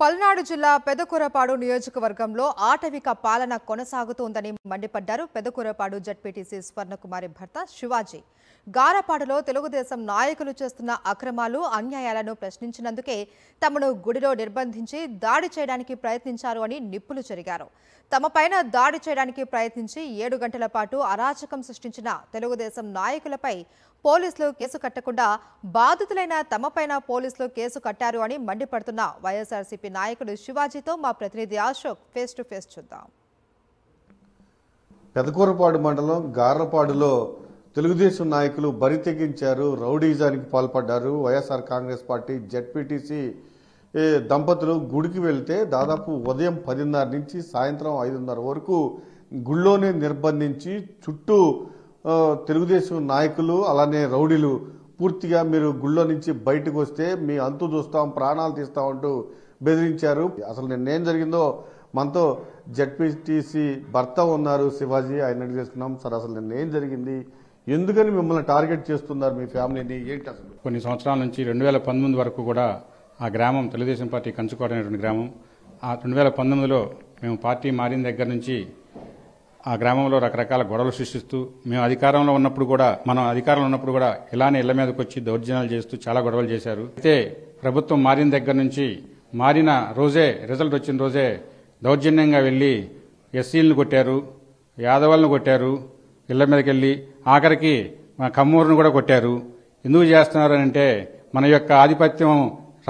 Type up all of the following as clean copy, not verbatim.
పల్నాడు జిల్లా పెదకూరపాడు నియోజకవర్గంలో ఆటవిక పాలన కొనసాగుతోందని మండిపడ్డారు పెదకూరపాడు జడ్పీటీసీ స్వర్ణకుమారి భర్త శివాజీ. గారపాడులో తెలుగుదేశం నాయకులు చేస్తున్న అక్రమాలు అన్యాయాలను ప్రశ్నించినందుకే తమను గుడిలో నిర్బంధించి దాడి చేయడానికి ప్రయత్నించారు అని నిప్పులు చెరిగారు. తమపైన దాడి చేయడానికి ప్రయత్నించి 7 గంటల పాటు అరాచకం సృష్టించిన తెలుగుదేశం నాయకులపై పోలీసులు కేసు కట్టకుండా బాధితులైన తమపైన పోలీసులు కేసు కట్టారు అని మండిపడుతున్న వైఎస్ఆర్సీపీ నాయకుడు శివాజీతో మా ప్రతినిధి అశోక్ ఫేస్ టు ఫేస్ చూద్దాం. పెదకూరపాడు మండలం గార్లపాడులో తెలుగుదేశం నాయకులు బరి తెగించారు, రౌడీజానికి పాల్పడ్డారు. వైఎస్ఆర్ కాంగ్రెస్ పార్టీ జడ్పీటీసీ దంపతులు గుడికి వెళ్తే దాదాపు ఉదయం 10:30 నుంచి సాయంత్రం 5:30 వరకు గుళ్ళోనే నిర్బంధించి చుట్టూ తెలుగుదేశం నాయకులు అలానే రౌడీలు పూర్తిగా మీరు గుళ్ళో నుంచి బయటకు వస్తే మీ అంతు చూస్తాం, ప్రాణాలు తీస్తామంటూ బెదిరించారు. అసలు నిన్నేం జరిగిందో మనతో జడ్పీటీసీ భర్త ఉన్నారు శివాజీ, ఆయన అడిగి చేసుకున్నాం. సార్, అసలు నిన్నేం జరిగింది, ఎందుకని మిమ్మల్ని టార్గెట్ చేస్తున్నారు, మీ ఫ్యామిలీని, ఏంటి అసలు? కొన్ని సంవత్సరాల నుంచి 2019 వరకు కూడా ఆ గ్రామం తెలుగుదేశం పార్టీ కంచుకోట అనేటువంటి గ్రామం. ఆ 2019లో మేము పార్టీ మారిన దగ్గర నుంచి ఆ గ్రామంలో రకరకాల గొడవలు సృష్టిస్తూ మేము అధికారంలో ఉన్నప్పుడు కూడా ఇలానే ఇళ్ల మీదకి వచ్చి దౌర్జన్యాలు చేస్తూ చాలా గొడవలు చేశారు. అయితే ప్రభుత్వం మారిన దగ్గర నుంచి మారిన రోజే, రిజల్ట్ వచ్చిన రోజే దౌర్జన్యంగా వెళ్లి ఎస్సీలను కొట్టారు, యాదవాలను కొట్టారు, ఇళ్ల మీదకి వెళ్లి ఆఖరికి మన కమ్మూరును కూడా కొట్టారు. ఎందుకు చేస్తున్నారంటే మన యొక్క ఆధిపత్యం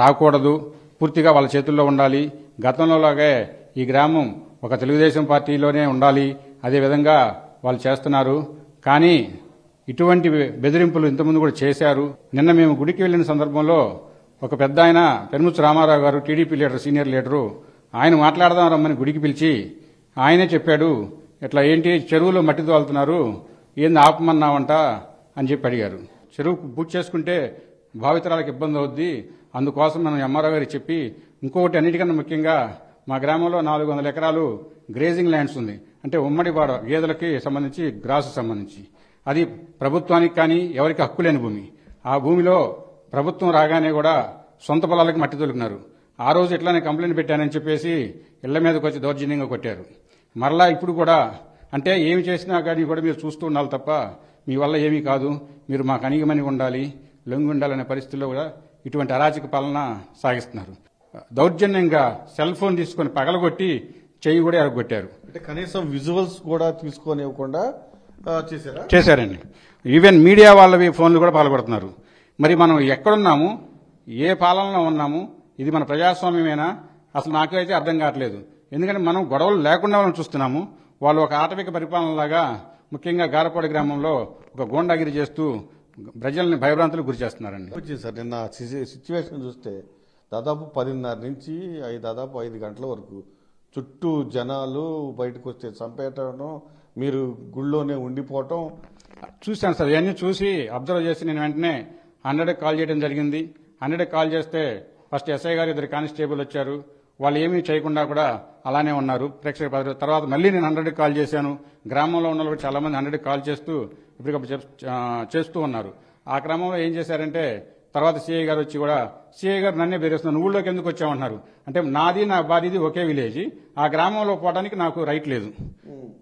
రాకూడదు, పూర్తిగా వాళ్ళ చేతుల్లో ఉండాలి. గతంలోలాగే ఈ గ్రామం ఒక తెలుగుదేశం పార్టీలోనే ఉండాలి, అదేవిధంగా వాళ్ళు చేస్తున్నారు. కానీ ఇటువంటి బెదిరింపులు ఇంతకుముందు కూడా చేశారు. నిన్న మేము గుడికి వెళ్లిన సందర్భంలో ఒక పెద్ద ఆయన పెనుముచ్చు రామారావు గారు, టీడీపీ లీడర్, సీనియర్ లీడరు, ఆయన మాట్లాడదాం రమ్మని గుడికి పిలిచి ఆయనే చెప్పాడు, ఇట్లా ఏంటి చెరువులో మట్టి తోలుతున్నారు, ఏంది ఆపమన్నావంట అని చెప్పి అడిగారు. చెరువు పూర్తి చేసుకుంటే భావితరాలకు ఇబ్బంది అవుద్ది, అందుకోసం మనం ఎంఆర్ఓ గారికి చెప్పి, ఇంకొకటి అన్నిటికన్నా ముఖ్యంగా మా గ్రామంలో 400 ఎకరాలు గ్రేజింగ్ ల్యాండ్స్ ఉంది, అంటే ఉమ్మడి బాడ గేదెలకి సంబంధించి, గ్రాసు సంబంధించి, అది ప్రభుత్వానికి కానీ ఎవరికి హక్కు లేని భూమి. ఆ భూమిలో ప్రభుత్వం రాగానే కూడా సొంత పొలాలకు మట్టి తొలుకున్నారు. ఆ రోజు ఇట్లానే కంప్లైంట్ పెట్టానని చెప్పేసి ఇళ్ల మీదకి వచ్చి దౌర్జన్యంగా కొట్టారు. మరలా ఇప్పుడు కూడా అంటే ఏమి చేసినా కానీ కూడా మీరు చూస్తూ ఉండాలి తప్ప మీ వల్ల ఏమీ కాదు, మీరు మాకు అణిగిమణిగి ఉండాలి, లొంగి ఉండాలనే పరిస్థితుల్లో కూడా ఇటువంటి అరాచక పాలన సాగిస్తున్నారు. దౌర్జన్యంగా సెల్ ఫోన్ తీసుకుని పగలగొట్టి చెయ్యి కూడా ఎరగొట్టారు. అంటే కనీసం విజువల్స్ కూడా తీసుకోనివ్వకుండా చేశారండి. ఈవెన్ మీడియా వాళ్ళవి ఫోన్లు కూడా పాల్గొడుతున్నారు. మరి మనం ఎక్కడున్నాము, ఏ పాలనలో ఉన్నాము, ఇది మన ప్రజాస్వామ్యమేనా? అసలు నాకైతే అర్థం కావట్లేదు. ఎందుకంటే మనం గొడవలు లేకుండా మనం చూస్తున్నాము. వాళ్ళు ఒక ఆటవిక పరిపాలనలాగా ముఖ్యంగా గారపాడు గ్రామంలో ఒక గోండాగిరి చేస్తూ ప్రజల్ని భయభ్రాంతులకు గురి చేస్తున్నారండి. సార్, నిన్న సిచ్యువేషన్ చూస్తే దాదాపు 10:30 నుంచి దాదాపు 5 గంటల వరకు చుట్టూ జనాలు బయటకు వస్తే చంపేయటం, మీరు గుళ్ళోనే ఉండిపోవటం చూశాను సార్. ఇవన్నీ చూసి అబ్జర్వ్ చేసి నేను వెంటనే 100కి కాల్ చేయడం జరిగింది. 100కి కాల్ చేస్తే ఫస్ట్ ఎస్ఐ గారు, 2 కానిస్టేబుల్ వచ్చారు. వాళ్ళు ఏమీ చేయకుండా కూడా అలానే ఉన్నారు ప్రేక్షక. తర్వాత మళ్ళీ నేను 100కి కాల్ చేశాను. గ్రామంలో ఉన్న వాళ్ళు చాలా మంది 100కి కాల్ చేస్తూ ఇప్పటికప్పుడు చేస్తూ ఉన్నారు. ఆ క్రమంలో ఏం చేశారంటే తర్వాత సిఐ గారు వచ్చి కూడా, సిఐ గారు నన్నే బెదిరిస్తున్నారు, ఊళ్ళోకి ఎందుకు వచ్చామంటున్నారు. అంటే నాది నా భార్యది ఒకే విలేజ్, ఆ గ్రామంలో పోవడానికి నాకు రైట్ లేదు.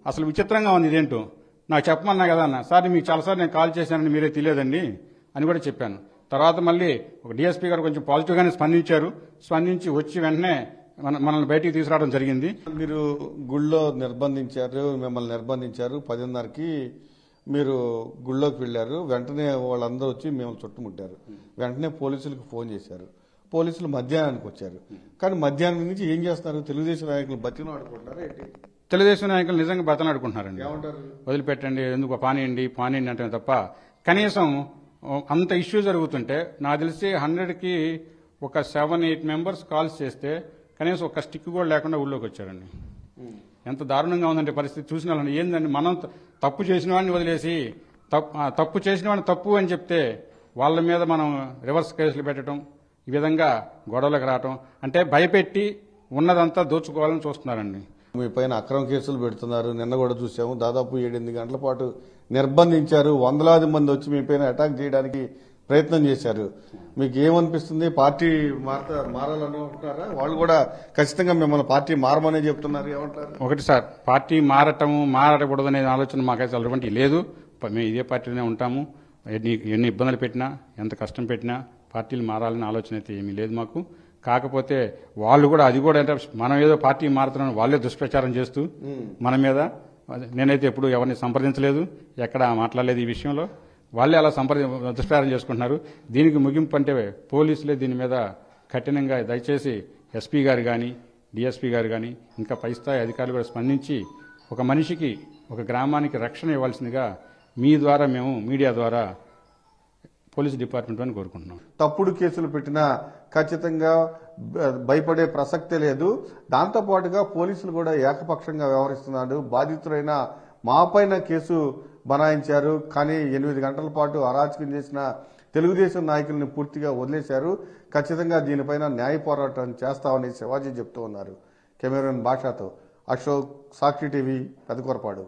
అసలు విచిత్రంగా ఉంది, ఇదేంటో నాకు చెప్పమన్నా కదా అన్న. సార్, మీకు చాలాసార్లు నేను కాల్ చేశానని మీరే తెలియదండి అని కూడా చెప్పాను. తర్వాత మళ్ళీ ఒక డిఎస్పీ గారు కొంచెం పాజిటివ్గానే స్పందించి వచ్చి వెంటనే మనల్ని బయటికి తీసుకురావడం జరిగింది. మీరు గుళ్ళో మిమ్మల్ని నిర్బంధించారు. 10:30కి మీరు గుళ్ళోకి వెళ్లారు. వెంటనే వాళ్ళందరూ వచ్చి మిమ్మల్ని చుట్టుముట్టారు. వెంటనే పోలీసులకు ఫోన్ చేశారు. పోలీసులు మధ్యాహ్నానికి వచ్చారు. కానీ మధ్యాహ్నం నుంచి ఏం చేస్తున్నారు? తెలుగుదేశం నాయకులు బతినాడుకుంటారా ఏంటి? తెలుగుదేశం నాయకులు నిజంగా బతలాడుకుంటున్నారండి. వదిలిపెట్టండి, ఎందుకు పానీయండి అంటే తప్ప కనీసం అంత ఇష్యూ జరుగుతుంటే నాకు తెలిసి 100కి ఒక 7-8 మెంబర్స్ కాల్స్ చేస్తే కనీసం ఒక స్టిక్ కూడా లేకుండా ఊళ్ళోకి వచ్చారండి. ఎంత దారుణంగా ఉందంటే పరిస్థితి చూసిన వాళ్ళని. ఏందండి, మనం తప్పు చేసిన వాడిని వదిలేసి తప్పు చేసిన వాడిని తప్పు అని చెప్తే వాళ్ళ మీద మనం రివర్స్ కేసులు పెట్టడం, ఈ విధంగా గొడవలకు రావటం, అంటే భయపెట్టి ఉన్నదంతా దోచుకోవాలని చూస్తున్నారండి. మీ పైన అక్రమ కేసులు పెడుతున్నారు. నిన్న కూడా చూసాము, దాదాపు 7-8 గంటల పాటు నిర్బంధించారు. వందలాది మంది వచ్చి మీ పైన అటాక్ చేయడానికి ప్రయత్నం చేశారు. మీకు ఏమనిపిస్తుంది? పార్టీ మారాలనుకుంటున్నారా? వాళ్ళు కూడా ఖచ్చితంగా మిమ్మల్ని పార్టీ మారమనే చెప్తున్నారు, ఏమంటారు? ఒకటి సార్, పార్టీ మారకూడదు అనే ఆలోచన మాకైతే అటువంటి లేదు. మేము ఇదే పార్టీలోనే ఉంటాము. ఎన్ని ఇబ్బందులు పెట్టినా, ఎంత కష్టం పెట్టినా పార్టీలు మారాలనే ఆలోచన అయితే ఏమీ లేదు మాకు. కాకపోతే వాళ్ళు కూడా అది కూడా అంటే మనం ఏదో పార్టీ మారుతున్నాం వాళ్ళే దుష్ప్రచారం చేస్తూ మన మీద, నేనైతే ఎప్పుడు ఎవరిని సంప్రదించలేదు, ఎక్కడ మాట్లాడలేదు ఈ విషయంలో. వాళ్ళే అలా దుష్ప్రచారం చేసుకుంటున్నారు. దీనికి ముగింపు అంటే పోలీసులే దీని మీద కఠినంగా, దయచేసి ఎస్పీ గారు కానీ డిఎస్పీ గారు కానీ ఇంకా పై స్థాయి అధికారులు కూడా స్పందించి ఒక మనిషికి, ఒక గ్రామానికి రక్షణ ఇవ్వాల్సిందిగా మీ ద్వారా, మేము మీడియా ద్వారా పోలీస్ డిపార్ట్మెంట్ అని కోరుకుంటున్నాం. తప్పుడు కేసులు పెట్టినా ఖచ్చితంగా భయపడే ప్రసక్తే లేదు. దాంతోపాటుగా పోలీసులు కూడా ఏకపక్షంగా వ్యవహరిస్తున్నారు. బాధితులైన మాపైన కేసు బనాయించారు, కానీ 8 గంటల పాటు అరాచకం చేసిన తెలుగుదేశం నాయకుల్ని పూర్తిగా వదిలేశారు. ఖచ్చితంగా దీనిపైన న్యాయ పోరాటం చేస్తామని శివాజీ చెప్తూ ఉన్నారు. కెమెరామెన్ భాషతో అశోక్, సాక్షి టీవీ, పెదకూరపాడు.